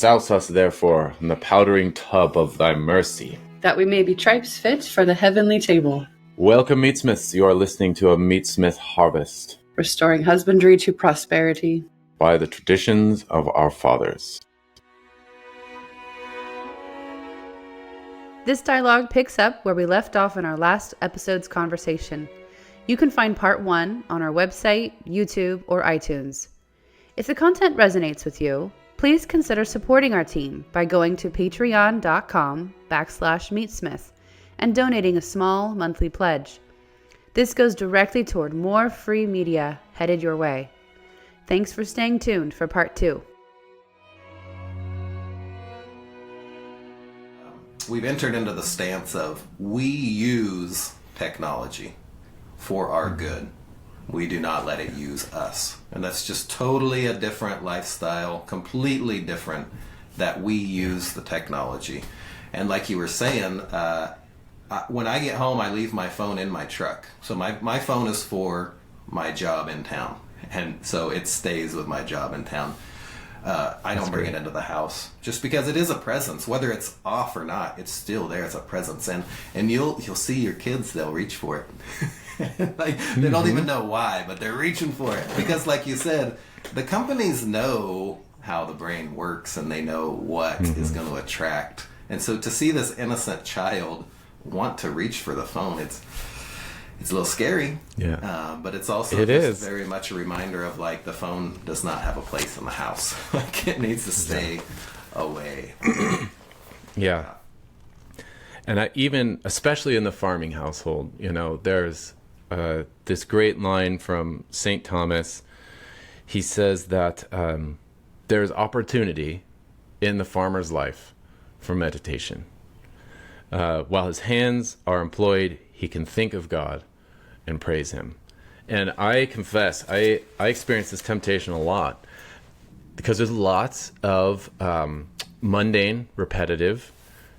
Souse us therefore in the powdering tub of thy mercy, that we may be tripes fit for the heavenly table. Welcome, Meatsmiths. You are listening to a Meatsmith harvest, restoring husbandry to prosperity by the traditions of our fathers. This dialogue picks up where we left off in our last episode's conversation. You can find part 1 on our website, YouTube, or iTunes. If the content resonates with you, please consider supporting our team by going to patreon.com/Meatsmith and donating a small monthly pledge. This goes directly toward more free media headed your way. Thanks for staying tuned for part 2. We've entered into the stance of we use technology for our good. We do not let it use us. And that's just totally a different lifestyle, completely different, that we use the technology. And like you were saying, when I get home, I leave my phone in my truck. So my phone is for my job in town. And so it stays with my job in town. I don't bring it into the house just because it is a presence. Whether it's off or not, it's still there. It's a presence, and you'll see your kids. They'll reach for it. They don't even know why, but they're reaching for it because, like you said, the companies know how the brain works and they know what is going to attract. And so to see this innocent child want to reach for the phone, it's a little scary, but it's also very much a reminder of like the phone does not have a place in the house. Like it needs to stay away. Yeah. And even, especially in the farming household, there's this great line from St. Thomas. He says that there's opportunity in the farmer's life for meditation. While his hands are employed, he can think of God and praise him. And I confess, I experience this temptation a lot because there's lots of mundane, repetitive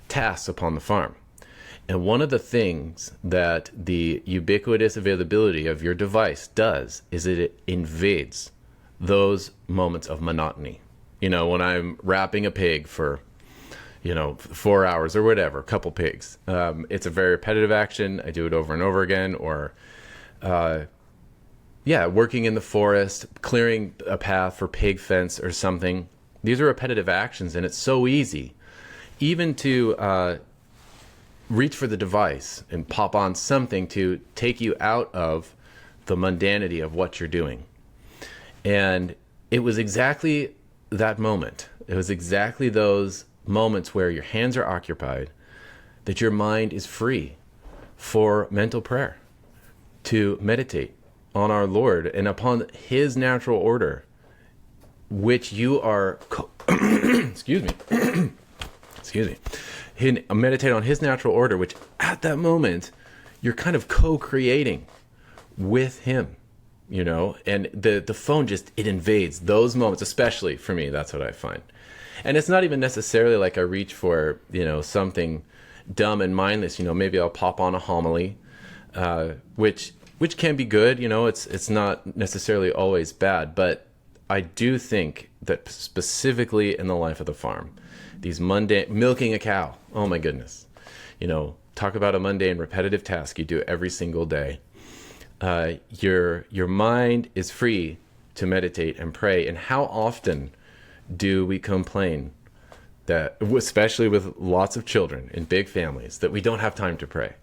tasks upon the farm. And one of the things that the ubiquitous availability of your device does is it invades those moments of monotony. When I'm wrapping a pig for 4 hours or whatever, a couple pigs. It's a very repetitive action. I do it over and over again. Or, working in the forest, clearing a path for pig fence or something. These are repetitive actions, and it's so easy, even to reach for the device and pop on something to take you out of the mundanity of what you're doing. And it was exactly that moment. It was exactly those moments where your hands are occupied, that your mind is free for mental prayer, to meditate on our Lord and upon his natural order, which you are excuse me meditate on his natural order, which at that moment you're kind of co-creating with him, and the phone just, it invades those moments. Especially for me, that's what I find. And it's not even necessarily like I reach for, something dumb and mindless. Maybe I'll pop on a homily, which can be good. It's not necessarily always bad. But I do think that specifically in the life of the farm, these mundane, milking a cow, oh my goodness. Talk about a mundane, repetitive task you do every single day. Your mind is free to meditate and pray. And how often do we complain that, especially with lots of children in big families, that we don't have time to pray?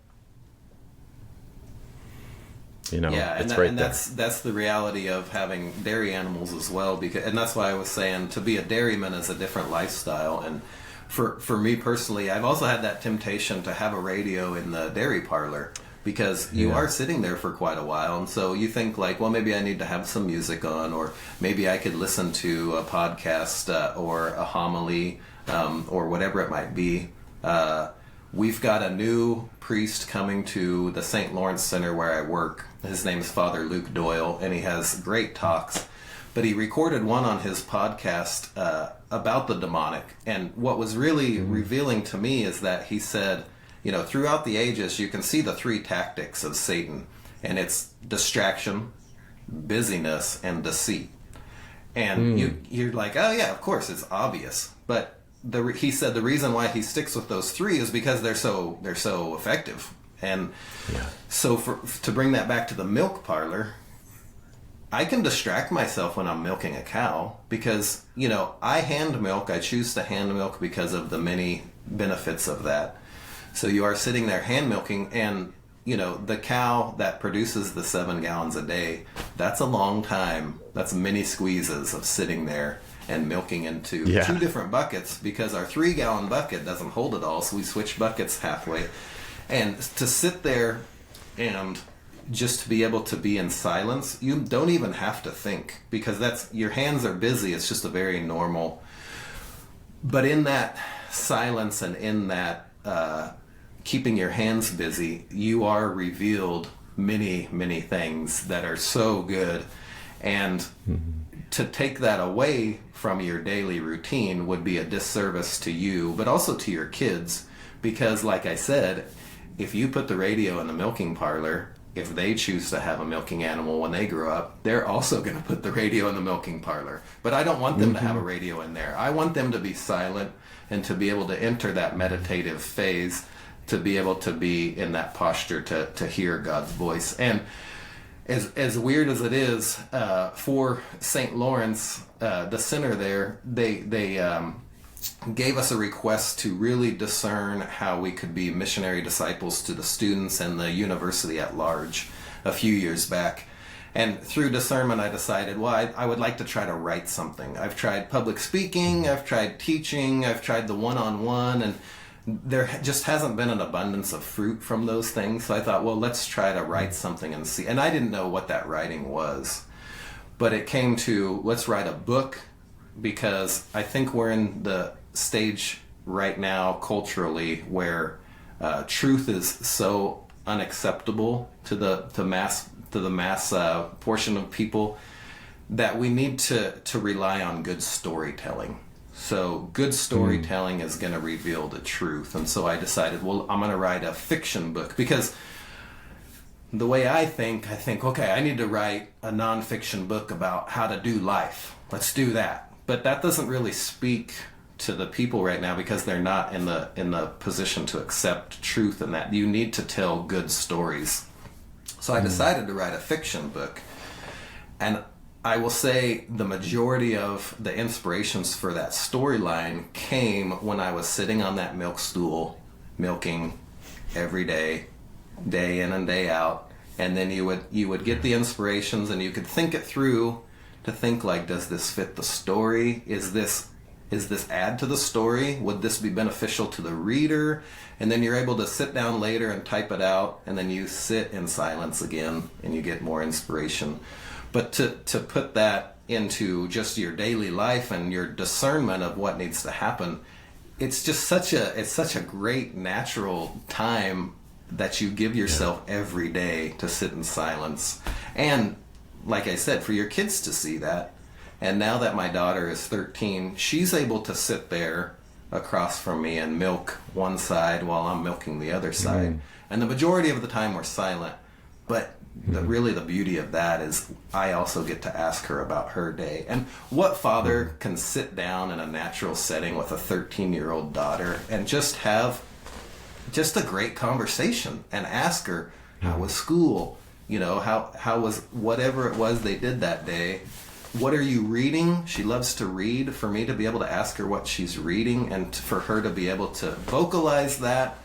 That's the reality of having dairy animals as well. And that's why I was saying to be a dairyman is a different lifestyle. And for me personally, I've also had that temptation to have a radio in the dairy parlor, because you are sitting there for quite a while, and so you think like, well, maybe I need to have some music on, or maybe I could listen to a podcast or a homily or whatever it might be. We've got a new priest coming to the St. Lawrence Center where I work. His name is Father Luke Doyle, and he has great talks. But he recorded one on his podcast about the demonic. And what was really revealing to me is that he said, throughout the ages, you can see the 3 tactics of Satan. And it's distraction, busyness, and deceit. And you're like, oh yeah, of course, it's obvious. But he said the reason why he sticks with those 3 is because they're so effective. And so to bring that back to the milk parlor, I can distract myself when I'm milking a cow because, I hand milk. I choose to hand milk because of the many benefits of that. So you are sitting there hand milking, and, the cow that produces the 7 gallons a day, that's a long time. That's many squeezes of sitting there and milking into 2 different buckets because our 3-gallon bucket doesn't hold it all. So we switch buckets halfway. And to sit there and just to be able to be in silence, you don't even have to think because your hands are busy. It's just a very normal. But in that silence and in that keeping your hands busy, you are revealed many, many things that are so good. And to take that away from your daily routine would be a disservice to you, but also to your kids. Because like I said, if you put the radio in the milking parlor, if they choose to have a milking animal when they grow up, they're also going to put the radio in the milking parlor. But I don't want them to have a radio in there. I want them to be silent and to be able to enter that meditative phase, to be able to be in that posture to hear God's voice. And as weird as it is, for St. Lawrence, the center there, they gave us a request to really discern how we could be missionary disciples to the students and the university at large a few years back. And through discernment, I decided, I would like to try to write something. I've tried public speaking, I've tried teaching, I've tried the one-on-one, and there just hasn't been an abundance of fruit from those things. So I thought, let's try to write something and see. And I didn't know what that writing was, but it came to, let's write a book, because I think we're in the stage right now culturally where truth is so unacceptable to the mass portion of people that we need to rely on good storytelling. So good storytelling is going to reveal the truth. And so I decided, I'm going to write a fiction book, because the way I think, okay, I need to write a nonfiction book about how to do life. Let's do that. But that doesn't really speak to the people right now because they're not in the position to accept truth, and that you need to tell good stories. So I decided to write a fiction book. And I will say the majority of the inspirations for that storyline came when I was sitting on that milk stool, milking every day, day in and day out. And then you would get the inspirations, and you could think it through to think, like, does this fit the story? Is this add to the story? Would this be beneficial to the reader? And then you're able to sit down later and type it out, and then you sit in silence again and you get more inspiration. But to put that into just your daily life and your discernment of what needs to happen, it's just such a great natural time that you give yourself every day to sit in silence. And like I said, for your kids to see that. And now that my daughter is 13, she's able to sit there across from me and milk one side while I'm milking the other side. And the majority of the time we're silent. But really the beauty of that is I also get to ask her about her day. And what father can sit down in a natural setting with a 13-year-old daughter and just have just a great conversation and ask her, how was school? How was whatever it was they did that day? What are you reading? She loves to read. For me to be able to ask her what she's reading and for her to be able to vocalize that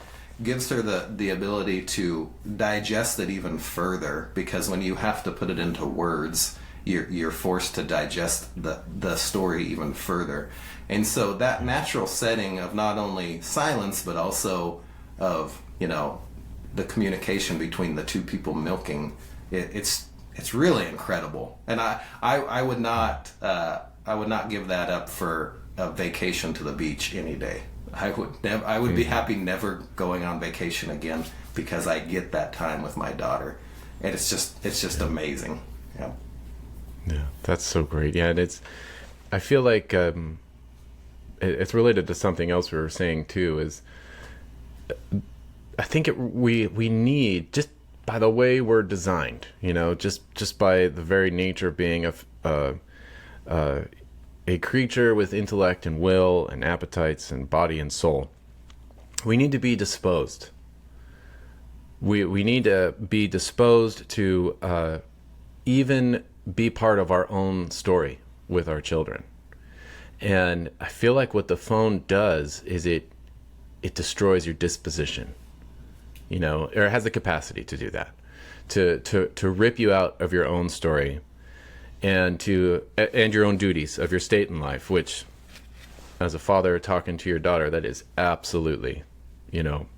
gives her the ability to digest it even further, because when you have to put it into words, you're forced to digest the story even further. And so that natural setting of not only silence but also of the communication between the two people milking, it's really incredible. And I would not give that up for a vacation to the beach any day. I would be happy never going on vacation again, because I get that time with my daughter, and it's just amazing. Yeah, that's so great. Yeah, and I feel like it's related to something else we were saying too. Is I think we need, just by the way we're designed, just by the very nature of being a creature with intellect and will and appetites and body and soul, we need to be disposed. We need to be disposed to even be part of our own story with our children. And I feel like what the phone does is it destroys your disposition, or it has the capacity to do that, to rip you out of your own story and your own duties of your state in life, which, as a father talking to your daughter, that is absolutely,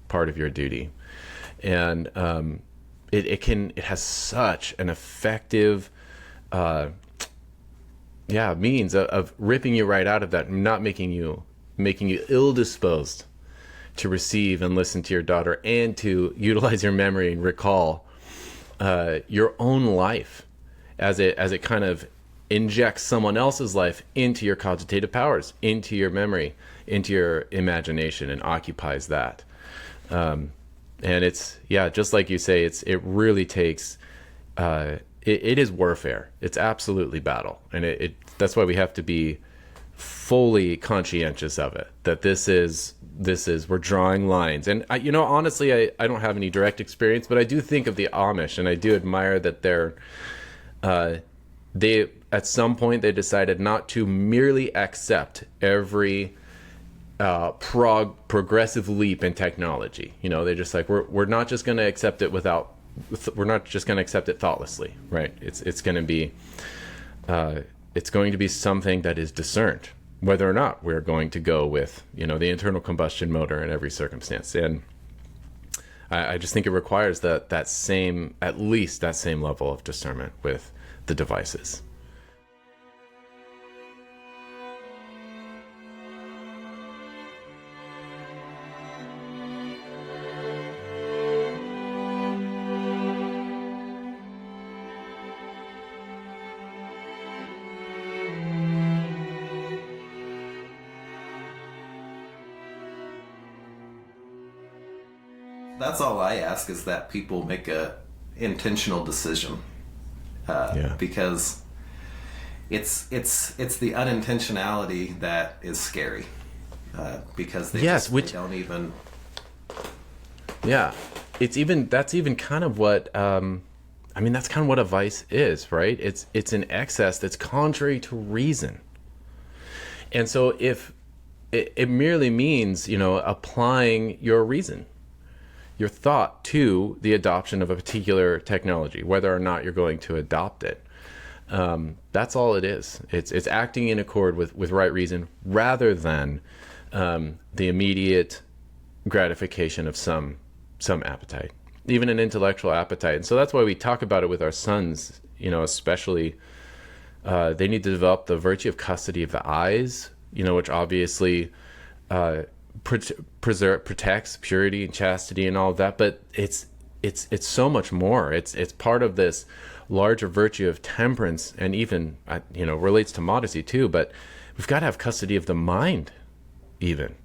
part of your duty. And it has such an effective means of ripping you right out of that, not making you ill disposed to receive and listen to your daughter and to utilize your memory and recall your own life as it kind of injects someone else's life into your cogitative powers, into your memory, into your imagination, and occupies that. And it's, just like you say, it really takes, it is warfare. It's absolutely battle. And that's why we have to be fully conscientious of it, that this is, we're drawing lines. And honestly, I don't have any direct experience, but I do think of the Amish, and I do admire that they, at some point, they decided not to merely accept every progressive leap in technology. They're just like, we're not just going to accept it we're not just going to accept it thoughtlessly, right? It's going to be something that is discerned, whether or not we're going to go with, the internal combustion motor in every circumstance. And I just think it requires at least that same level of discernment with the devices. That's all I ask, is that people make a intentional decision, because it's the unintentionality that is scary, because they don't even. Yeah, that's even kind of what that's kind of what a vice is, right? It's an excess that's contrary to reason, and so if it merely means applying your reason, your thought, to the adoption of a particular technology, whether or not you're going to adopt it. That's all it is. It's acting in accord with right reason, rather than the immediate gratification of some appetite, even an intellectual appetite. And so that's why we talk about it with our sons, especially they need to develop the virtue of custody of the eyes, which obviously protects purity and chastity and all of that, but it's so much more. It's part of this larger virtue of temperance, and even relates to modesty too. But we've got to have custody of the mind, even.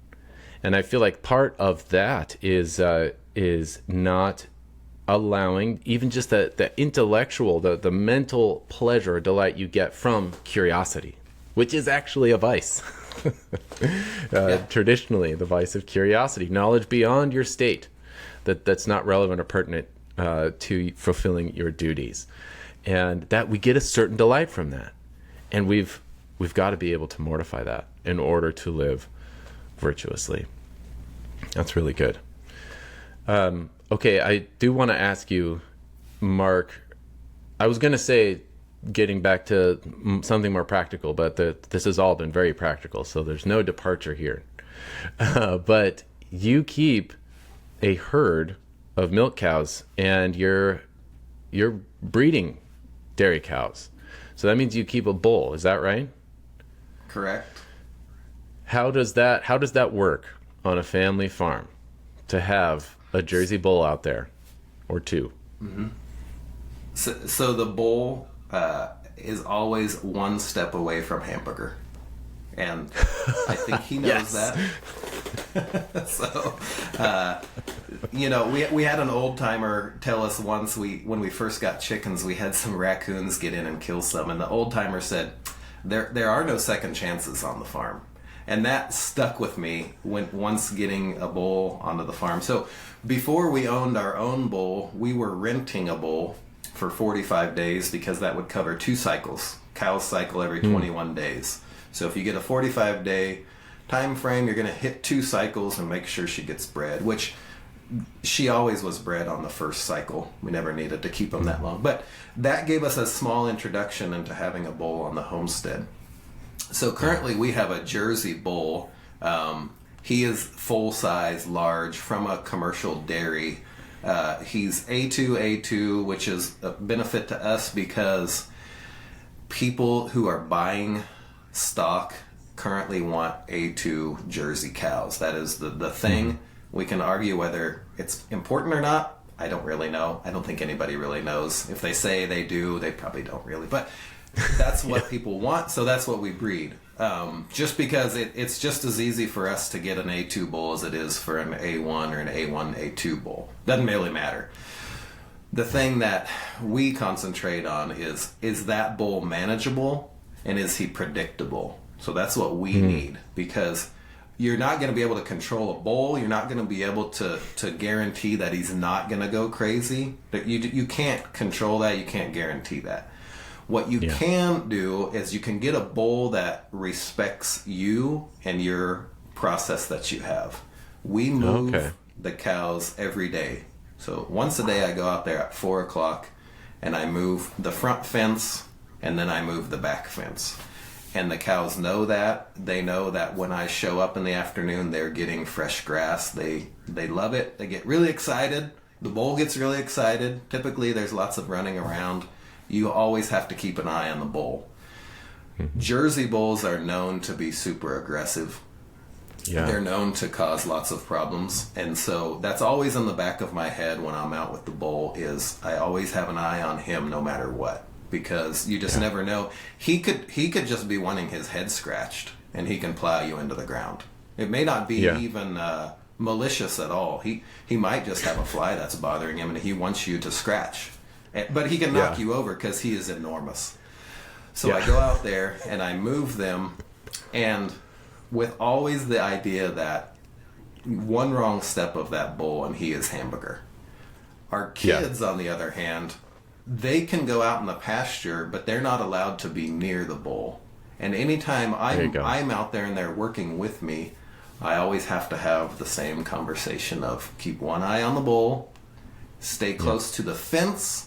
And I feel like part of that is not allowing even just the intellectual, the mental pleasure or delight you get from curiosity, which is actually a vice. Traditionally, the vice of curiosity, knowledge beyond your state, that's not relevant or pertinent to fulfilling your duties, and that we get a certain delight from that, and we've got to be able to mortify that in order to live virtuously. That's really good. Okay, I do want to ask you, Mark. I was going to say, getting back to something more practical, but this has all been very practical, so there's no departure here. But you keep a herd of milk cows, and you're breeding dairy cows. So that means you keep a bull. Is that right? Correct. How does that work on a family farm, to have a Jersey bull out there, or two? Mm-hmm. So the bull is always one step away from hamburger, and I think he knows that. So, we had an old timer tell us once, when we first got chickens, we had some raccoons get in and kill some, and the old timer said, there are no second chances on the farm. And that stuck with me when once getting a bull onto the farm. So before we owned our own bull, we were renting a bull for 45 days because that would cover 2 cycles. Cows cycle every 21 days. So if you get a 45-day time frame, you're going to hit 2 cycles and make sure she gets bred, which she always was bred on the first cycle. We never needed to keep them that long. But that gave us a small introduction into having a bull on the homestead. So currently we have a Jersey bull. He is full-size, large, from a commercial dairy. He's A2, which is a benefit to us because people who are buying stock currently want A2 Jersey cows. That is the thing. We can argue whether it's important or not. I don't really know. I don't think anybody really knows. If they say they do, they probably don't really. But that's what people want, so that's what we breed. Just because it's just as easy for us to get an A2 bull as it is for an A1 or an A1 A2 bull. Doesn't really matter. The thing that we concentrate on is that bull manageable and is he predictable? So that's what we need, because you're not going to be able to control a bull. You're not going to be able to guarantee that he's not going to go crazy. You can't control that. You can't guarantee that. What you can do is you can get a bull that respects you and your process that you have. We move the cows every day. So once a day I go out there at 4 o'clock and I move the front fence and then I move the back fence. And the cows know that. They know that when I show up in the afternoon, they're getting fresh grass. They love it. They get really excited. The bull gets really excited. Typically, there's lots of running around. You always have to keep an eye on the bull. Jersey bulls are known to be super aggressive. Yeah. They're known to cause lots of problems. And so that's always in the back of my head when I'm out with the bull is I always have an eye on him no matter what. Because you just never know. He could just be wanting his head scratched, and he can plow you into the ground. It may not be even malicious at all. He might just have a fly that's bothering him, and he wants you to scratch. But he can knock you over because he is enormous. So I go out there and I move them, and with always the idea that one wrong step of that bull and he is hamburger. Our kids, on the other hand, they can go out in the pasture, but they're not allowed to be near the bull. And anytime I'm out there and they're working with me, I always have to have the same conversation of keep one eye on the bull, stay close to the fence,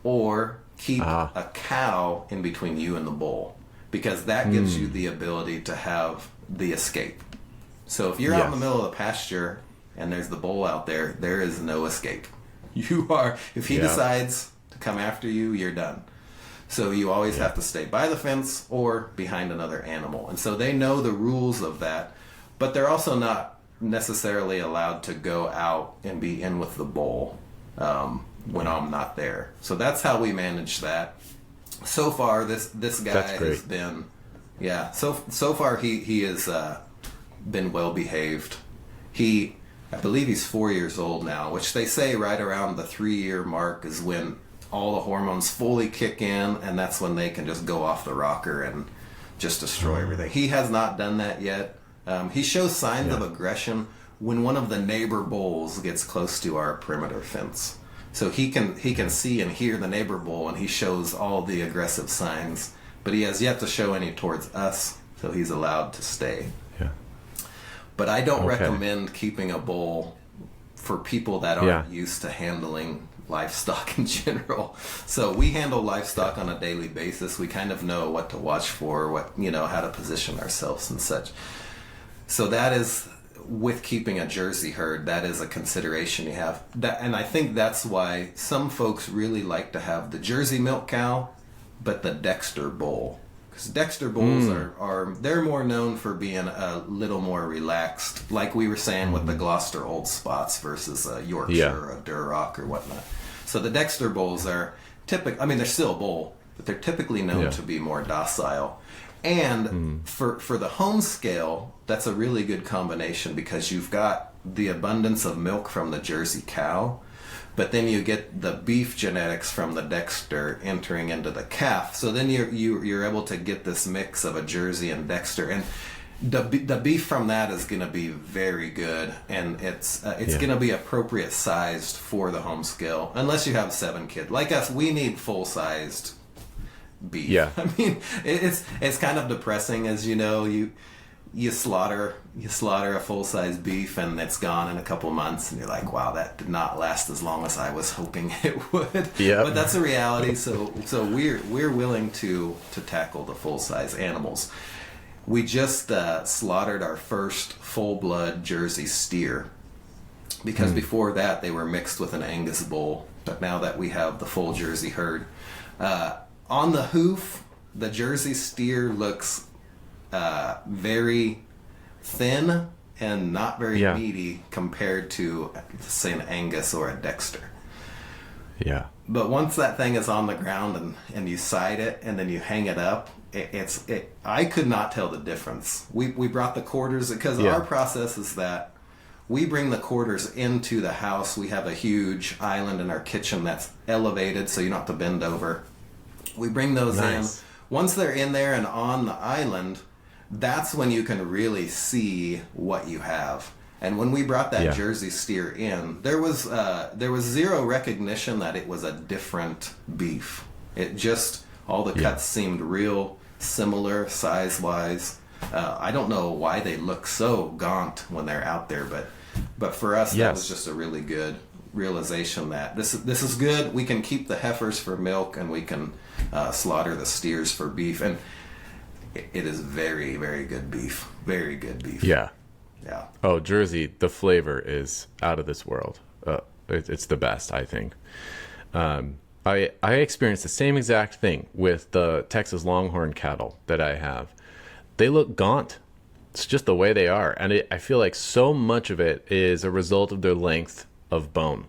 or keep a cow in between you and the bull. Because that gives you the ability to have the escape. So if you're out in the middle of the pasture and there's the bull out there, there is no escape. If he decides come after you, you're done. So you always have to stay by the fence or behind another animal. And so they know the rules of that, but they're also not necessarily allowed to go out and be in with the bull when I'm not there. So that's how we manage that. So far, this guy has been, so far he has been well behaved. I believe he's 4 years old now, which they say right around the 3-year mark is when all the hormones fully kick in, and that's when they can just go off the rocker and just destroy everything. He has not done that yet. He shows signs of aggression when one of the neighbor bulls gets close to our perimeter fence. So he can see and hear the neighbor bull, and he shows all the aggressive signs, but he has yet to show any towards us, so he's allowed to stay. Yeah. But I don't recommend keeping a bull for people that aren't used to handling livestock in general. So we handle livestock on a daily basis. We kind of know what to watch for, how to position ourselves and such. So that is, with keeping a Jersey herd, that is a consideration you have. And I think that's why some folks really like to have the Jersey milk cow, but the Dexter bull. Because Dexter bulls they're more known for being a little more relaxed, like we were saying with the Gloucester Old Spots versus a Yorkshire or a Duroc or whatnot. So the Dexter bulls are they're still a bull, but they're typically known to be more docile. And for the home scale, that's a really good combination because you've got the abundance of milk from the Jersey cow, but then you get the beef genetics from the Dexter entering into the calf. So then you're able to get this mix of a Jersey and Dexter, and the beef from that is going to be very good, and it's going to be appropriate sized for the home scale. Unless you have 7 kids like us, we need full sized beef. Yeah. I mean, it's kind of depressing, as you know. You slaughter a full-size beef and it's gone in a couple months, and you're like, wow, that did not last as long as I was hoping it would. Yeah. But that's a reality. So we're willing to tackle the full-size animals. We just slaughtered our first full-blood Jersey steer, because before that they were mixed with an Angus bull. But now that we have the full Jersey herd, on the hoof, the Jersey steer looks very thin and not very meaty compared to, say, an Angus or a Dexter. Yeah. But once that thing is on the ground and you side it and then you hang it up, I could not tell the difference. We brought the quarters, because our process is that we bring the quarters into the house. We have a huge island in our kitchen that's elevated, so you don't have to bend over. We bring those in. Once they're in there and on the island, that's when you can really see what you have. And when we brought that Jersey steer in, there was zero recognition that it was a different beef. It just, all the cuts seemed real similar size-wise. I don't know why they look so gaunt when they're out there, but for us, that was just a really good realization that this is good. We can keep the heifers for milk, and we can slaughter the steers for beef. And it is very, very good beef. Very good beef. Yeah. Yeah. Oh, Jersey, the flavor is out of this world. It's the best, I think. I experienced the same exact thing with the Texas Longhorn cattle that I have. They look gaunt. It's just the way they are. And I feel like so much of it is a result of their length of bone.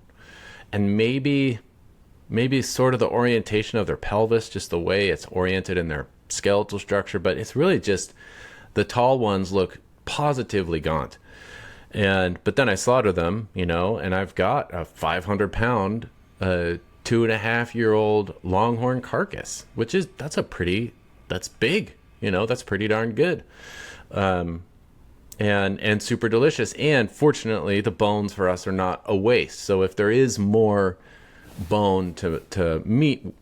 And maybe sort of the orientation of their pelvis, just the way it's oriented in their skeletal structure, but it's really just the tall ones look positively gaunt. But then I slaughter them, and I've got a 500-pound 2.5-year-old Longhorn carcass, that's big, that's pretty darn good, and super delicious. And fortunately, the bones for us are not a waste. So if there is more bone to meat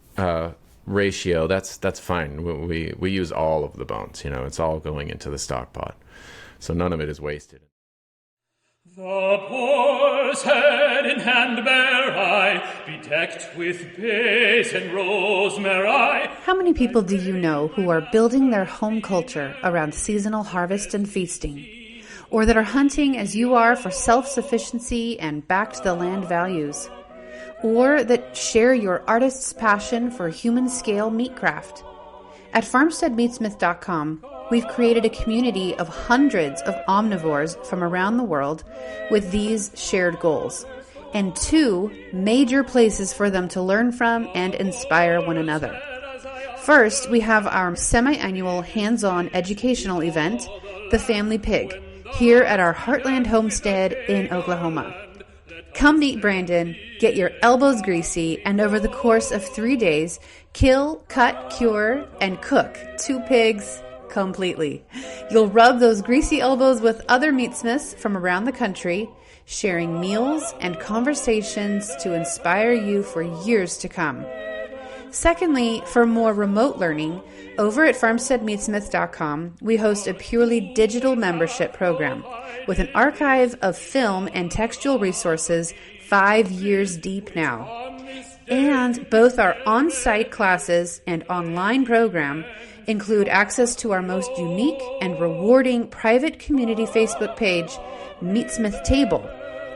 ratio, that's fine. We use all of the bones. It's all going into the stock pot, so none of it is wasted. The poor's head in hand bear I, bedecked with bays and rosemary. How many people do you know who are building their home culture around seasonal harvest and feasting? Or that are hunting as you are for self-sufficiency and back to the land values? Or that share your artist's passion for human-scale meatcraft? At FarmsteadMeatsmith.com, we've created a community of hundreds of omnivores from around the world with these shared goals, and 2 major places for them to learn from and inspire one another. First, we have our semi-annual hands-on educational event, The Family Pig, here at our Heartland Homestead in Oklahoma. Come meet Brandon, get your elbows greasy, and over the course of 3 days, kill, cut, cure, and cook 2 pigs completely. You'll rub those greasy elbows with other meatsmiths from around the country, sharing meals and conversations to inspire you for years to come. Secondly, for more remote learning, over at FarmsteadMeatsmith.com, we host a purely digital membership program with an archive of film and textual resources 5 years deep now. And both our on-site classes and online program include access to our most unique and rewarding private community Facebook page, Meatsmith Table,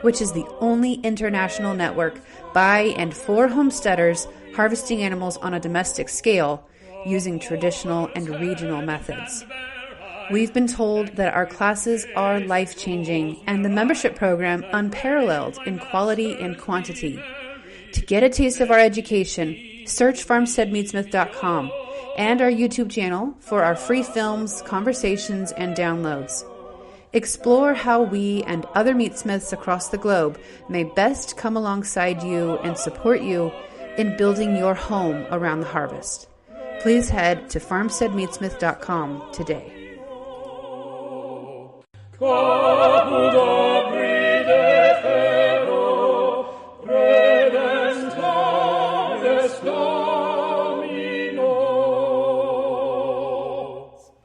which is the only international network by and for homesteaders harvesting animals on a domestic scale using traditional and regional methods. We've been told that our classes are life-changing and the membership program unparalleled in quality and quantity. To get a taste of our education, search FarmsteadMeatsmith.com and our YouTube channel for our free films, conversations, and downloads. Explore how we and other meatsmiths across the globe may best come alongside you and support you in building your home around the harvest. Please head to farmsteadmeatsmith.com today.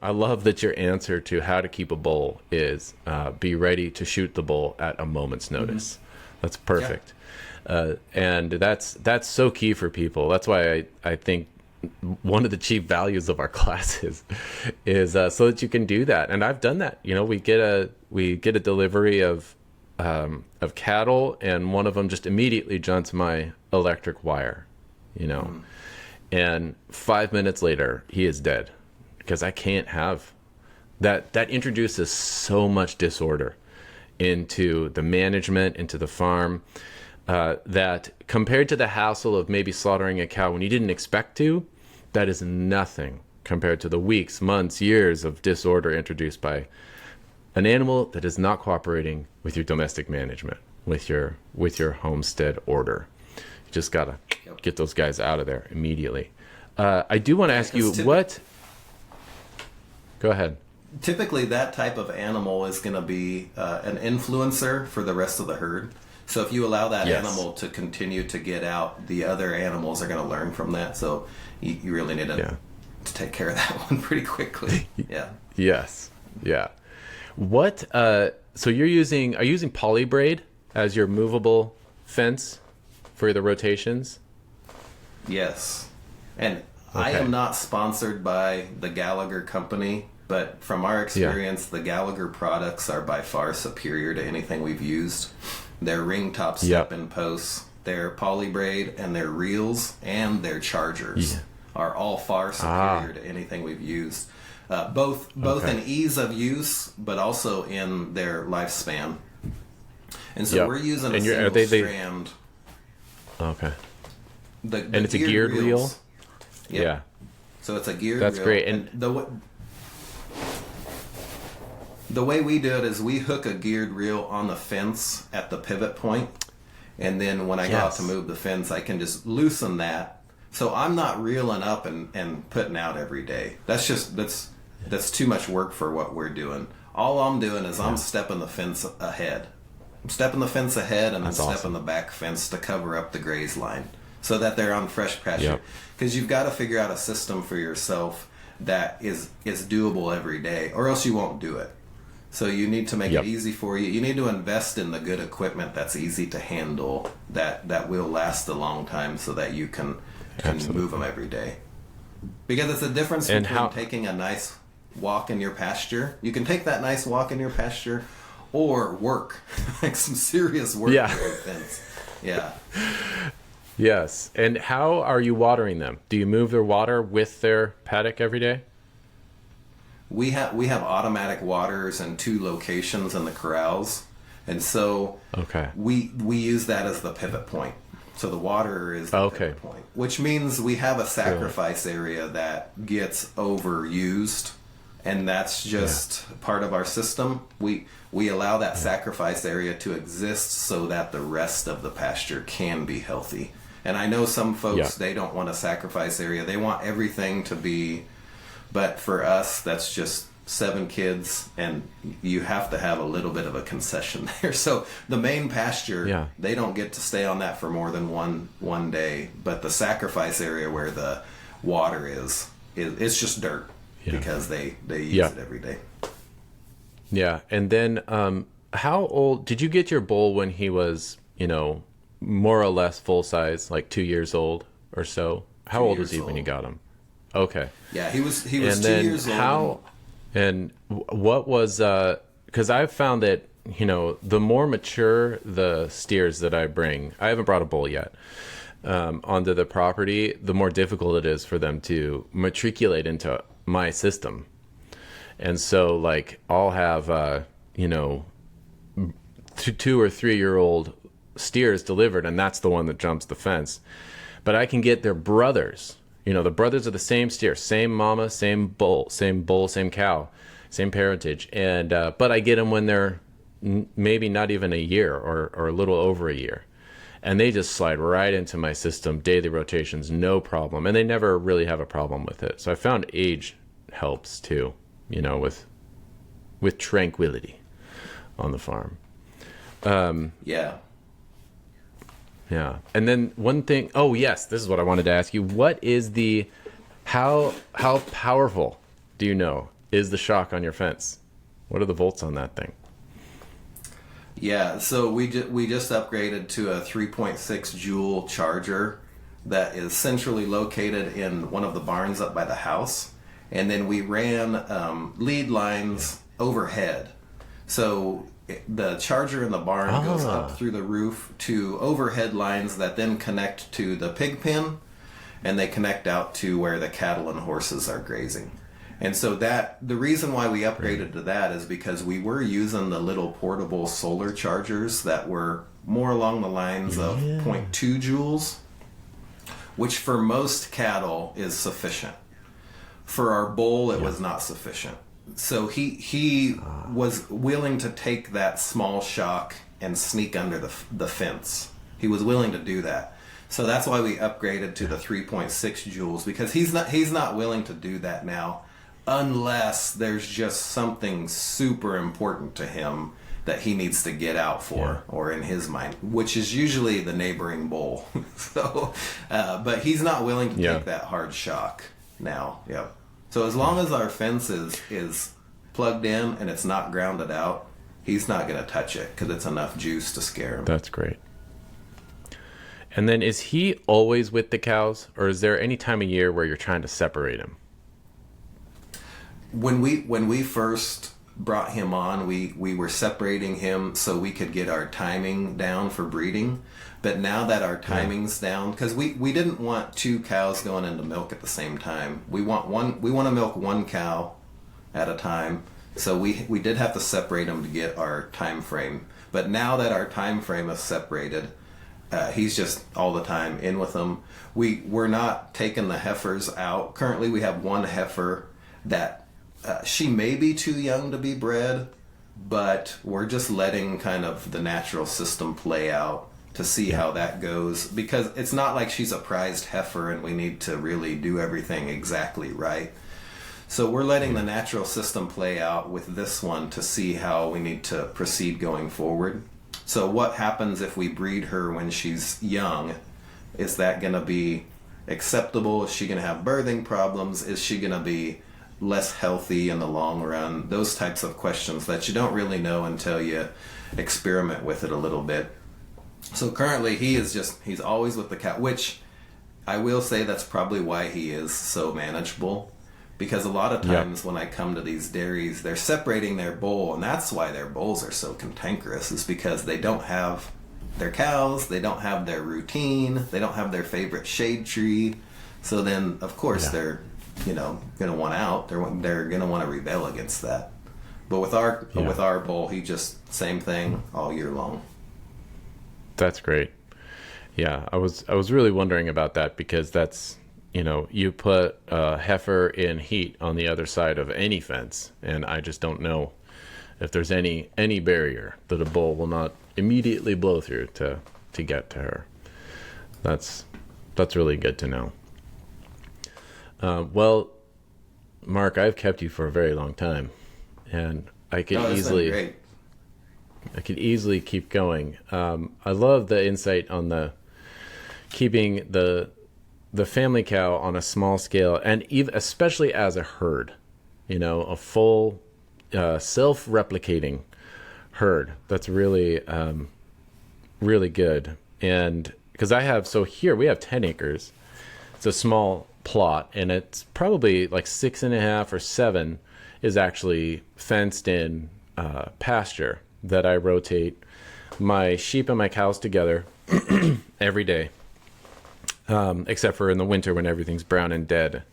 I love that your answer to how to keep a bull is be ready to shoot the bull at a moment's notice. That's perfect. Yeah. And that's so key for people. That's why I think one of the chief values of our classes is so that you can do that. And I've done that. You know, we get a delivery of cattle, and one of them just immediately jumps my electric wire, you know, and 5 minutes later he is dead. Because I can't have that. That introduces so much disorder into the management, into the farm, that compared to the hassle of maybe slaughtering a cow when you didn't expect to, that is nothing compared to the weeks, months, years of disorder introduced by an animal that is not cooperating with your domestic management, with your homestead order. You just gotta get those guys out of there immediately. I do want to ask you what. Go ahead. Typically, that type of animal is going to be an influencer for the rest of the herd. So if you allow that animal to continue to get out, the other animals are going to learn from that. So you really need to take care of that one pretty quickly. Yeah. Yes. Yeah. What? So are you using poly braid as your movable fence for the rotations? Yes. And I am not sponsored by the Gallagher company, but from our experience, the Gallagher products are by far superior to anything we've used. Their ring top step-in posts, their poly braid, and their reels, and their chargers are all far superior to anything we've used. Both in ease of use, but also in their lifespan. And so we're using a single strand. Okay. And it's a geared reel? Yep. Yeah. So it's a geared That's reel. great. And the way we do it is we hook a geared reel on the fence at the pivot point, and then when I go out to move the fence, I can just loosen that. So I'm not reeling up and putting out every day. That's too much work for what we're doing. All I'm doing is I'm stepping the fence ahead. I'm stepping the fence ahead and then stepping the back fence to cover up the graze line, so that they're on fresh pasture. Because you've got to figure out a system for yourself that is doable every day, or else you won't do it. So you need to make it easy for you. You need to invest in the good equipment that's easy to handle, that will last a long time, so that you can move them every day. Because it's a difference between taking a nice walk in your pasture. You can take that nice walk in your pasture, or work, like some serious work in your fence. Yeah. Yes. And how are you watering them? Do you move their water with their paddock every day? We have automatic waters in 2 locations in the corrals, and so we use that as the pivot point. So the water is the pivot point, which means we have a sacrifice area that gets overused, and that's just part of our system. We allow that sacrifice area to exist so that the rest of the pasture can be healthy. And I know some folks, they don't want a sacrifice area. They want everything to be, but for us, that's just 7 kids, and you have to have a little bit of a concession there. So the main pasture, they don't get to stay on that for more than one day. But the sacrifice area where the water is it's just dirt because they use it every day. Yeah. And then how old did you get your bull when he was, more or less full size, like 2 years old or so? How old was he when you got him? Okay. Yeah, he was 2 years old. And what was, because I've found that, the more mature the steers that I bring, I haven't brought a bull yet, onto the property, the more difficult it is for them to matriculate into my system. And so, like, I'll have, 2 or 3 year old steers delivered, and that's the one that jumps the fence. But I can get their brothers, the brothers of the same steer, same mama, same bull, same cow, same parentage. And but I get them when they're maybe not even a year or a little over a year. And they just slide right into my system, daily rotations, no problem. And they never really have a problem with it. So I found age helps too, you know, with tranquility on the farm. Yeah. Yeah. And then one thing, oh yes, this is what I wanted to ask you. What is how powerful do you know is the shock on your fence? What are the volts on that thing? Yeah, so we just upgraded to a 3.6 joule charger that is centrally located in one of the barns up by the house. And then we ran lead lines overhead. So the charger in the barn goes up through the roof to overhead lines that then connect to the pig pen, and they connect out to where the cattle and horses are grazing. And so the reason why we upgraded to that is because we were using the little portable solar chargers that were more along the lines of 0.2 joules, which for most cattle is sufficient. For our bull, it was not sufficient. So he was willing to take that small shock and sneak under the fence. He was willing to do that. So that's why we upgraded to the 3.6 joules, because he's not willing to do that now, unless there's just something super important to him that he needs to get out for, or in his mind, which is usually the neighboring bull. So, but he's not willing to take that hard shock now. Yep. So as long as our fence is plugged in and it's not grounded out, he's not going to touch it because it's enough juice to scare him. That's great. And then is he always with the cows, or is there any time of year where you're trying to separate him? When we first brought him on, we were separating him so we could get our timing down for breeding. But now that our timing's down, because we didn't want two cows going into milk at the same time. We want to milk one cow at a time. So we did have to separate them to get our time frame. But now that our time frame is separated, he's just all the time in with them. We're not taking the heifers out. Currently we have one heifer that she may be too young to be bred, but we're just letting kind of the natural system play out to see how that goes, because it's not like she's a prized heifer and we need to really do everything exactly right. So we're letting the natural system play out with this one to see how we need to proceed going forward. So what happens if we breed her when she's young? Is that going to be acceptable? Is she going to have birthing problems? Is she going to be less healthy in the long run? Those types of questions that you don't really know until you experiment with it a little bit. So currently he's always with the cow, which I will say that's probably why he is so manageable, because a lot of times when I come to these dairies, they're separating their bull, and that's why their bulls are so cantankerous, is because they don't have their cows, they don't have their routine, they don't have their favorite shade tree. So then of course they're gonna want out. They're gonna want to rebel against that. But with our bull, he just same thing all year long. That's great. Yeah, I was really wondering about that, because that's, you put a heifer in heat on the other side of any fence, and I just don't know if there's any barrier that a bull will not immediately blow through to get to her. That's really good to know. Well, Mark, I've kept you for a very long time, and I could easily keep going. I love the insight on the keeping the family cow on a small scale, and even especially as a herd, a full self-replicating herd. That's really really good. And because here we have 10 acres. It's a small plot, and it's probably like 6.5 or 7 is actually fenced in pasture that I rotate my sheep and my cows together every day, except for in the winter when everything's brown and dead.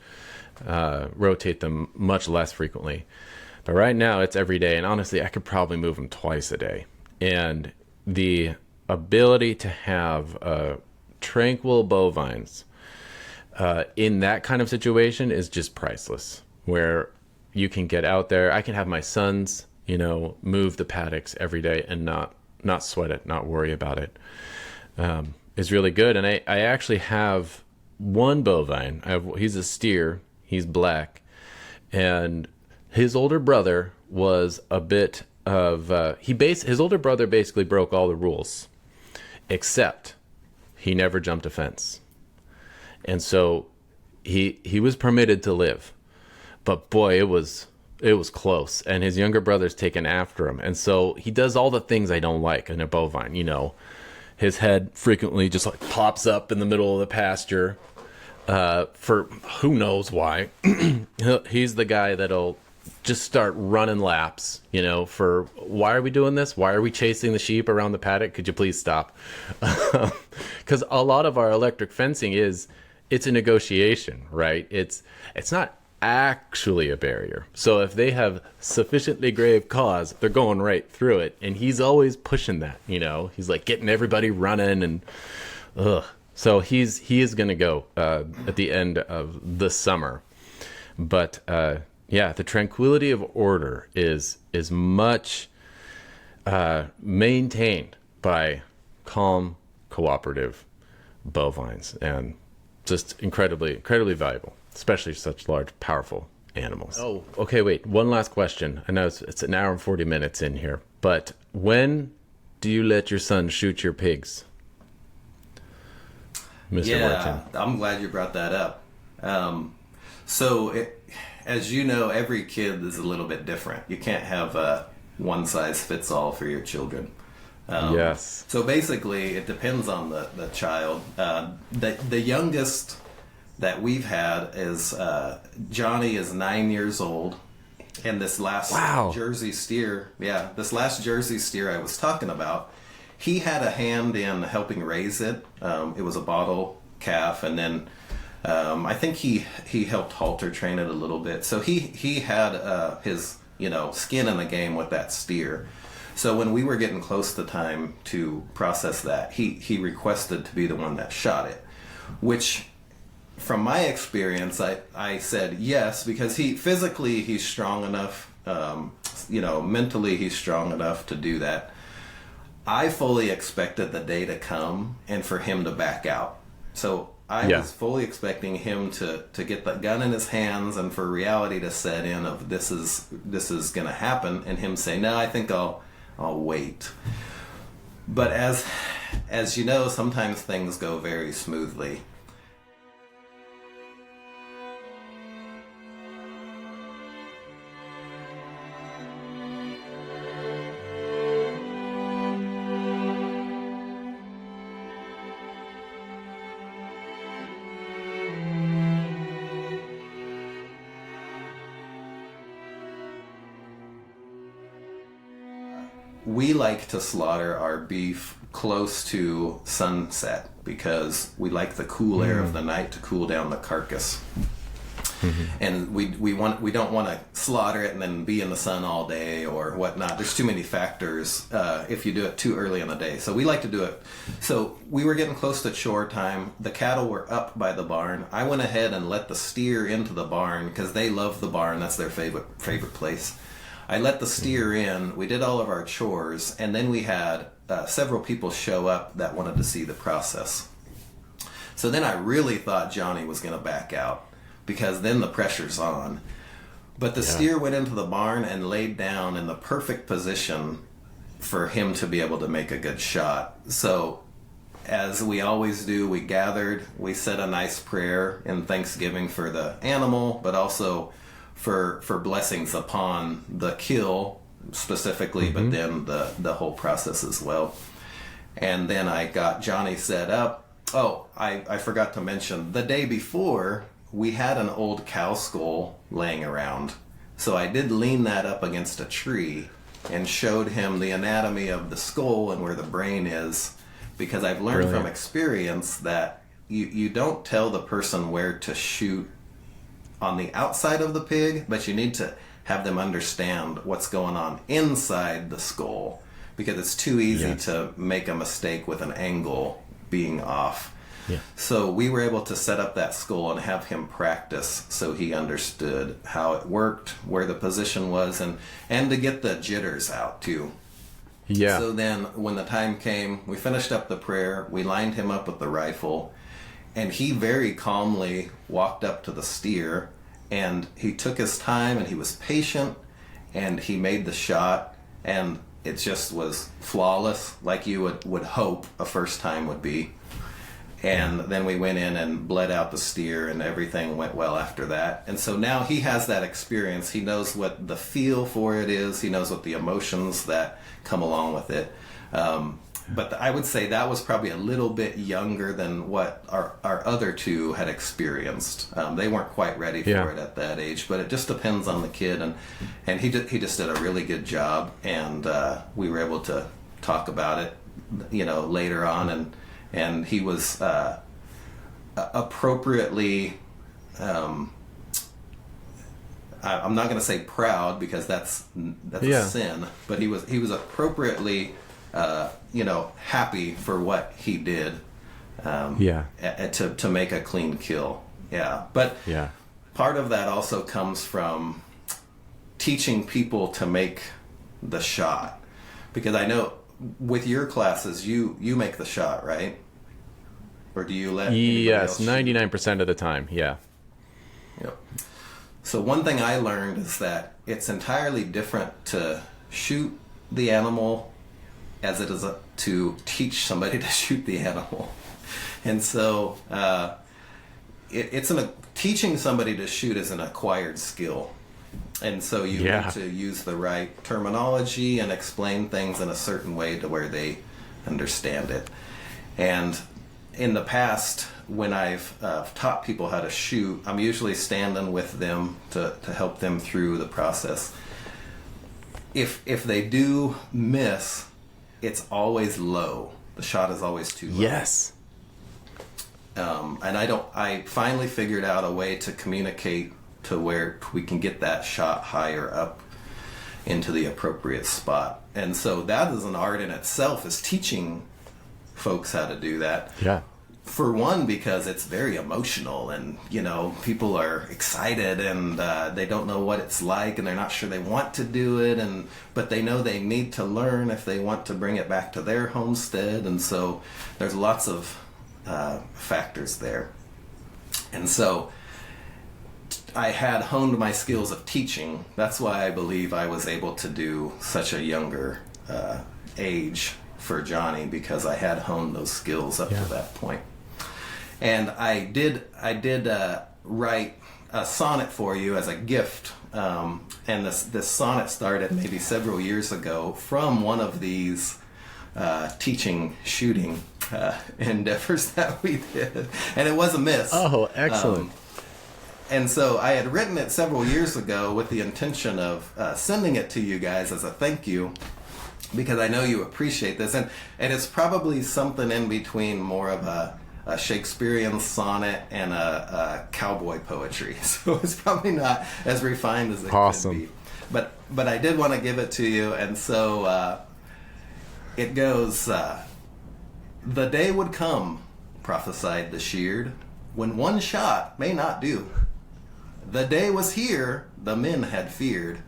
Rotate them much less frequently. But right now it's every day, and honestly I could probably move them twice a day. And the ability to have tranquil bovines in that kind of situation is just priceless, where you can get out there. I can have my sons, move the paddocks every day and not sweat it, not worry about it. Is really good. And I actually have one bovine. He's a steer. He's black. And his older brother was a bit of... his older brother basically broke all the rules, except he never jumped a fence. And so he was permitted to live. But boy, it was close. And his younger brother's taken after him. And so he does all the things I don't like in a bovine, His head frequently just like pops up in the middle of the pasture for who knows why. He's the guy that'll just start running laps, for why are we doing this? Why are we chasing the sheep around the paddock? Could you please stop? Because a lot of our electric fencing it's a negotiation, right? It's not actually a barrier. So if they have sufficiently grave cause, they're going right through it. And he's always pushing that, he's like getting everybody running and so he is going to go at the end of the summer. But the tranquility of order is much maintained by calm, cooperative bovines, and just incredibly valuable, especially such large, powerful animals. Oh, okay, wait. One last question. I know it's an hour and 40 minutes in here, but when do you let your son shoot your pigs, Mr. Wertin? I'm glad you brought that up. As you know, every kid is a little bit different. You can't have a one-size-fits-all for your children. Yes. So basically, it depends on the child. The youngest that we've had is Johnny is 9 years old, and this last Jersey steer, this last Jersey steer I was talking about, he had a hand in helping raise it. It was a bottle calf, and then I think he helped halter train it a little bit. So he had his skin in the game with that steer. So when we were getting close to time to process that, he requested to be the one that shot it, which from my experience, I said yes, because he's strong enough, mentally he's strong enough to do that. I fully expected the day to come and for him to back out. So I was fully expecting him to get the gun in his hands and for reality to set in of this is going to happen, and him say, no, I think I'll wait. But as you know, sometimes things go very smoothly. We like to slaughter our beef close to sunset because we like the cool air of the night to cool down the carcass. Mm-hmm. And we don't want to slaughter it and then be in the sun all day or whatnot. There's too many factors if you do it too early in the day. So we like to do it. So we were getting close to chore time. The cattle were up by the barn. I went ahead and let the steer into the barn because they love the barn. That's their favorite place. I let the steer in, we did all of our chores, and then we had several people show up that wanted to see the process. So then I really thought Johnny was going to back out, because then the pressure's on. But the steer went into the barn and laid down in the perfect position for him to be able to make a good shot. So as we always do, we gathered, we said a nice prayer in thanksgiving for the animal, but also for blessings upon the kill specifically, but then the whole process as well. And then I got Johnny set up. Oh, I forgot to mention, the day before, we had an old cow skull laying around. So I did lean that up against a tree and showed him the anatomy of the skull and where the brain is, because I've learned from experience that you don't tell the person where to shoot on the outside of the pig, but you need to have them understand what's going on inside the skull, because it's too easy to make a mistake with an angle being off. Yeah. So we were able to set up that school and have him practice so he understood how it worked, where the position was, and to get the jitters out too. Yeah. So then when the time came, we finished up the prayer, we lined him up with the rifle, and he very calmly walked up to the steer, and he took his time, and he was patient, and he made the shot, and it just was flawless, like you would hope a first time would be. And then we went in and bled out the steer, and everything went well after that. And so now he has that experience. He knows what the feel for it is. He knows what the emotions that come along with it. But I would say that was probably a little bit younger than what our other two had experienced. They weren't quite ready for it at that age, but it just depends on the kid. And he just did a really good job, and we were able to talk about it, later on, and he was appropriately. I'm not going to say proud, because that's a sin, but he was appropriately. Happy for what he did, to make a clean kill. But part of that also comes from teaching people to make the shot, because I know with your classes you make the shot, right? Or do you let anybody else shoot? 99% of the time. Yep. So one thing I learned is that it's entirely different to shoot the animal as it is to teach somebody to shoot the animal. And so teaching somebody to shoot is an acquired skill. And so you need to use the right terminology and explain things in a certain way to where they understand it. And in the past, when I've taught people how to shoot, I'm usually standing with them to help them through the process. If they do miss, it's always low. The shot is always too low. Yes. And I finally figured out a way to communicate to where we can get that shot higher up into the appropriate spot. And so that is an art in itself, is teaching folks how to do that. Yeah. For one, because it's very emotional, and people are excited, and they don't know what it's like, and they're not sure they want to do it, but they know they need to learn if they want to bring it back to their homestead. And so there's lots of factors there. And so I had honed my skills of teaching. That's why I believe I was able to do such a younger age for Johnny, because I had honed those skills up to that point. And I did write a sonnet for you as a gift, and this sonnet started maybe several years ago from one of these shooting endeavors that we did, and it was a miss. Oh, excellent. And so I had written it several years ago with the intention of sending it to you guys as a thank you, because I know you appreciate this, and it's probably something in between more of a Shakespearean sonnet and a cowboy poetry. So it's probably not as refined as it could be. But I did want to give it to you, and so it goes, "The day would come," prophesied the sheared, "when one shot may not do. The day was here the men had feared,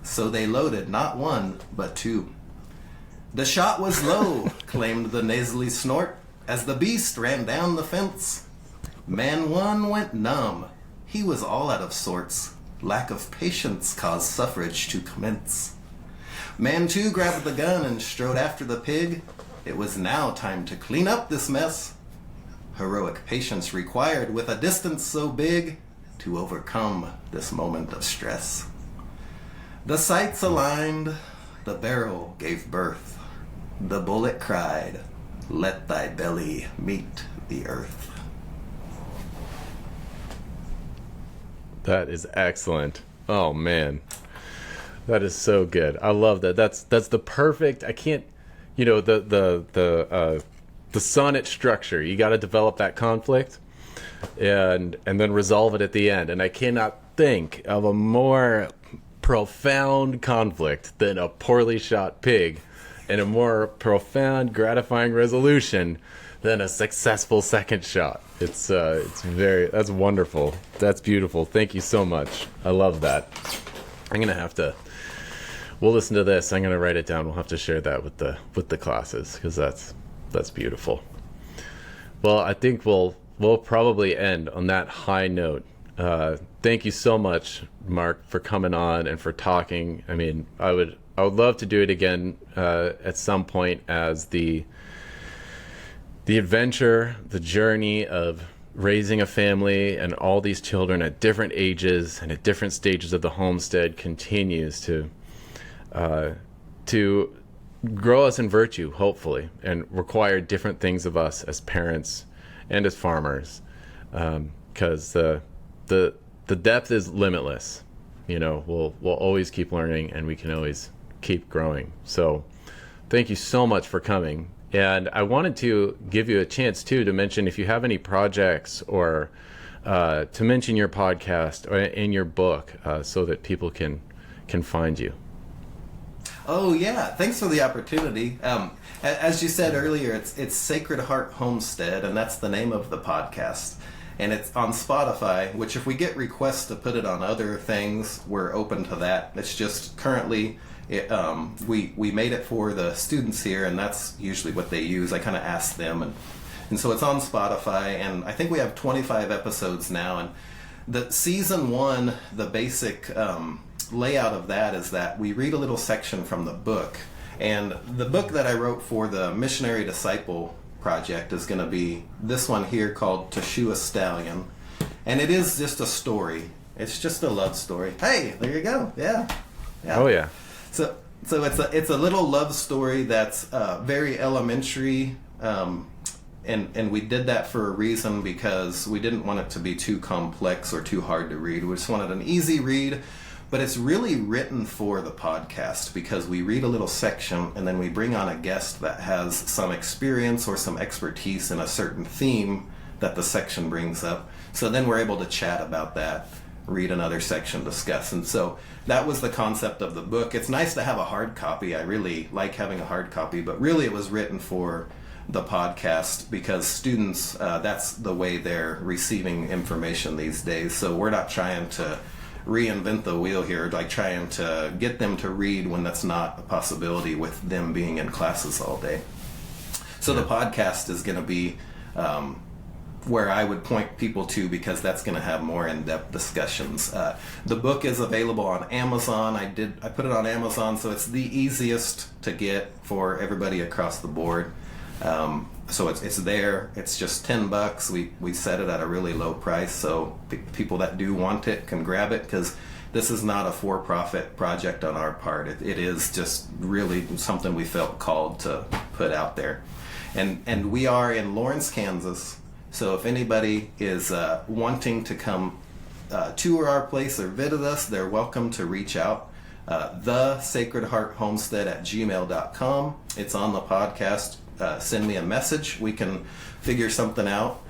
so they loaded not one but two. The shot was low," claimed the nasally snort, as the beast ran down the fence. Man one went numb. He was all out of sorts. Lack of patience caused suffrage to commence. Man two grabbed the gun and strode after the pig. It was now time to clean up this mess. Heroic patience required with a distance so big to overcome this moment of stress. The sights aligned, the barrel gave birth. The bullet cried, "Let thy belly meet the earth." That is excellent. Oh man, that is so good. I love that. That's the perfect. I can't, the sonnet structure. You got to develop that conflict, and then resolve it at the end. And I cannot think of a more profound conflict than a poorly shot pig, and a more profound, gratifying resolution than a successful second shot. That's wonderful. That's beautiful. Thank you so much. I love that. We'll listen to this. I'm gonna write it down. We'll have to share that with the classes, because that's beautiful. Well, I think we'll probably end on that high note. Thank you so much, Mark, for coming on and for talking. I mean, I would love to do it again at some point, as the adventure, the journey of raising a family and all these children at different ages and at different stages of the homestead continues to grow us in virtue, hopefully, and require different things of us as parents and as farmers, because the depth is limitless. We'll always keep learning, and we can always keep growing. So thank you so much for coming. And I wanted to give you a chance too to mention, if you have any projects, or to mention your podcast or in your book, so that people can find you. Oh yeah, thanks for the opportunity. As you said earlier, it's Sacred Heart Homestead, and that's the name of the podcast. And it's on Spotify, which if we get requests to put it on other things, we're open to that. It's just currently, we made it for the students here, and that's usually what they use. I kind of asked them, and so it's on Spotify, and I think we have 25 episodes now. And the season 1, the basic layout of that is that we read a little section from the book. And the book that I wrote for the Missionary Disciple Project is going to be this one here, called Teshua Stallion. And it is just a story. It's just a love story. Hey, there you go. Yeah. Oh yeah. So it's a little love story that's very elementary, and we did that for a reason, because we didn't want it to be too complex or too hard to read. We just wanted an easy read. But it's really written for the podcast, because we read a little section and then we bring on a guest that has some experience or some expertise in a certain theme that the section brings up. So then we're able to chat about that, read another section, discuss. And so that was the concept of the book. It's nice to have a hard copy. I really like having a hard copy, but really it was written for the podcast, because students, that's the way they're receiving information these days. So we're not trying to reinvent the wheel here, like trying to get them to read when that's not a possibility with them being in classes all day. So the podcast is going to be where I would point people to, because that's going to have more in-depth discussions. The book is available on Amazon. I put it on Amazon, so it's the easiest to get for everybody across the board. So it's there. It's just $10. We set it at a really low price, so people that do want it can grab it, because this is not a for-profit project on our part. It is just really something we felt called to put out there. And we are in Lawrence, Kansas, so if anybody is wanting to come tour our place or visit us, they're welcome to reach out. thesacredhearthomestead at gmail.com. It's on the podcast. Send me a message. We can figure something out.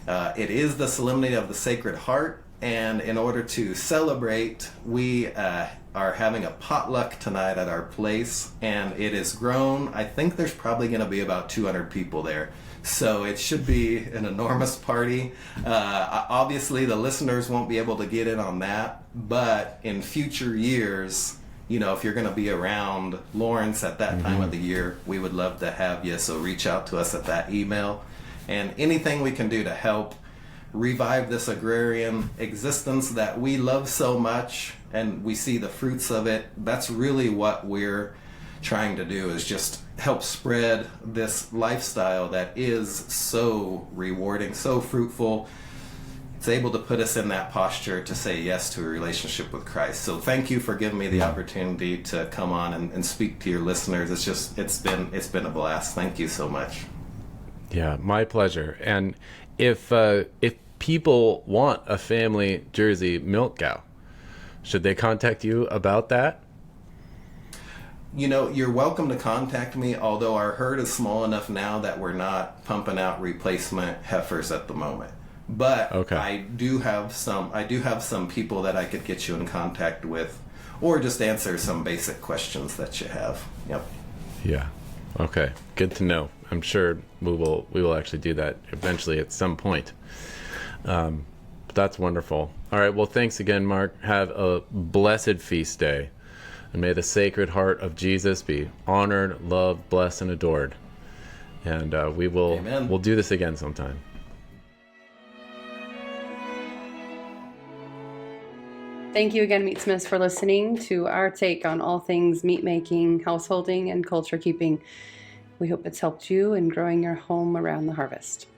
It is the Solemnity of the Sacred Heart, and in order to celebrate, we are having a potluck tonight at our place, and it is grown. I think there's probably going to be about 200 people there, so it should be an enormous party. Obviously, the listeners won't be able to get in on that, but in future years, if you're going to be around Lawrence at that time of the year, we would love to have you. So reach out to us at that email. And anything we can do to help revive this agrarian existence that we love so much, and we see the fruits of it, that's really what we're trying to do, is just help spread this lifestyle that is so rewarding, so fruitful. It's able to put us in that posture to say yes to a relationship with Christ. So thank you for giving me the opportunity to come on and speak to your listeners. It's been a blast. Thank you so much. Yeah, my pleasure. And if people want a family Jersey milk cow, should they contact you about that? You're welcome to contact me, although our herd is small enough now that we're not pumping out replacement heifers at the moment. But okay. I do have some people that I could get you in contact with, or just answer some basic questions that you have. Yep. Yeah. Okay. Good to know. I'm sure we will actually do that eventually at some point. But that's wonderful. All right. Well, thanks again, Mark. Have a blessed feast day. And may the Sacred Heart of Jesus be honored, loved, blessed, and adored. And we'll do this again sometime. Thank you again, Meatsmiths, for listening to our take on all things meat making, householding, and culture keeping. We hope it's helped you in growing your home around the harvest.